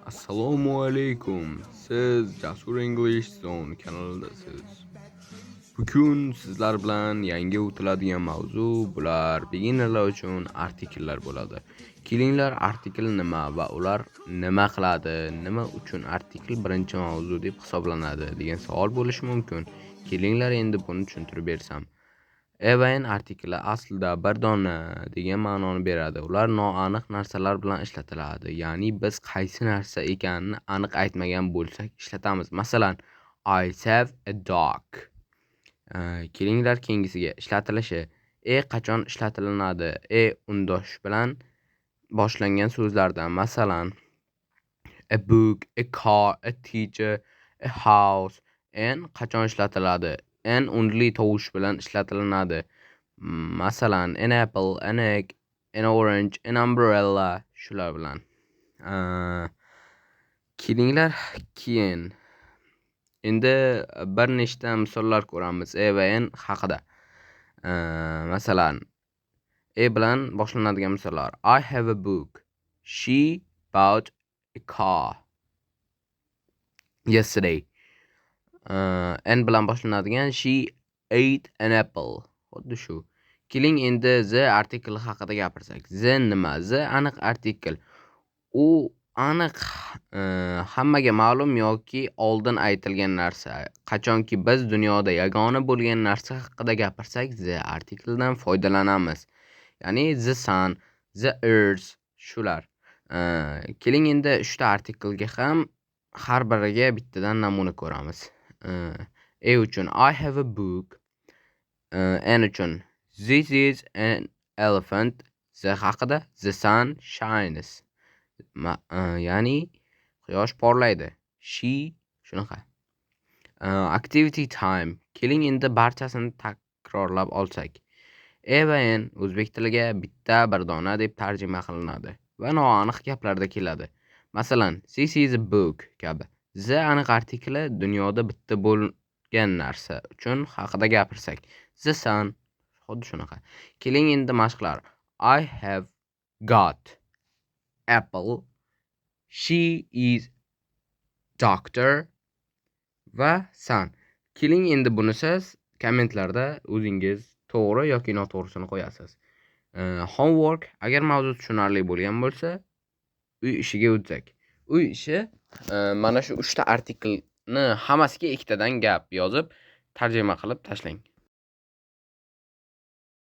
Assalomu alaykum. Siz Jasur English Zone kanalidasiz. Bugun sizlar bilan yangi o'tiladigan mavzu bular beginnerlar uchun artikellar bo'ladi. Kelinglar, artikel nima va ular nima qiladi, nima uchun artikel birinchi mavzu deb hisoblanadi degan savol bo'lishi mumkin. Kelinglar endi buni tushuntirib bersam. Even artikli aslida bir dona degan ma'noni beradi. Ular noaniq narsalar bilan ishlatiladi. Ya'ni biz qaysi narsa ekanini aniq aytmagan bo'lsak ishlatamiz. Masalan, I have a dog. Kelinglar keyingisiga ishlatilishi. Qachon ishlatilinadi? Undosh bilan boshlangan so'zlardan. Masalan, a book, a car, a teacher, a house. Qachon ishlatiladi? Only tovush bilan ishlatilinadi. Masalan, an apple, an egg, an orange, an umbrella shular bilan. Kelinglar keyin endi bir nechta misollar ko'ramiz va n haqida. Masalan, bilan boshlanadigan misollar. I have a book. She bought a car yesterday. N bilan boshlanadigan she ate an apple. Xuddi shu. Keling endi the article haqida gapirsak. The nima? The aniq artikel. U aniq hammaga ma'lum yoki oldin aytilgan narsa. Qachonki biz dunyoda yagona bo'lgan narsa haqida gapirsak, the artikeldan foydalanamiz. Ya'ni the sun, the earth shular. Keling endi 3 ta artikelga ham har biriga bittadan namuna ko'ramiz. Uchun I have a book. N uchun this is an elephant. The haqida the sun shines. Ya'ni quyosh porlaydi. She shunaqa. Activity time. Keling endi barchasini takrorlab olsak. Va n o'zbek tiliga bitta bir dona deb tarjima qilinadi va noaniq gaplarda keladi. Masalan, this is a book kabi. The aniq artikli dunyoda bitta bo'lgan narsa uchun haqida gapirsak. The sun xuddi shunaqa. Keling endi mashqlar. I have got apple. She is doctor va sun. Keling endi buni siz kommentlarda o'zingiz to'g'ri yoki noto'g'risini qo'yasiz. Homework agar mavzu tushunarli bo'lgan bo'lsa, uy ishiga o'tsak. Uy ishi mana shu 3 ta artikelni hammasiga ikkitadan gap yozib tarjima qilib tashlang.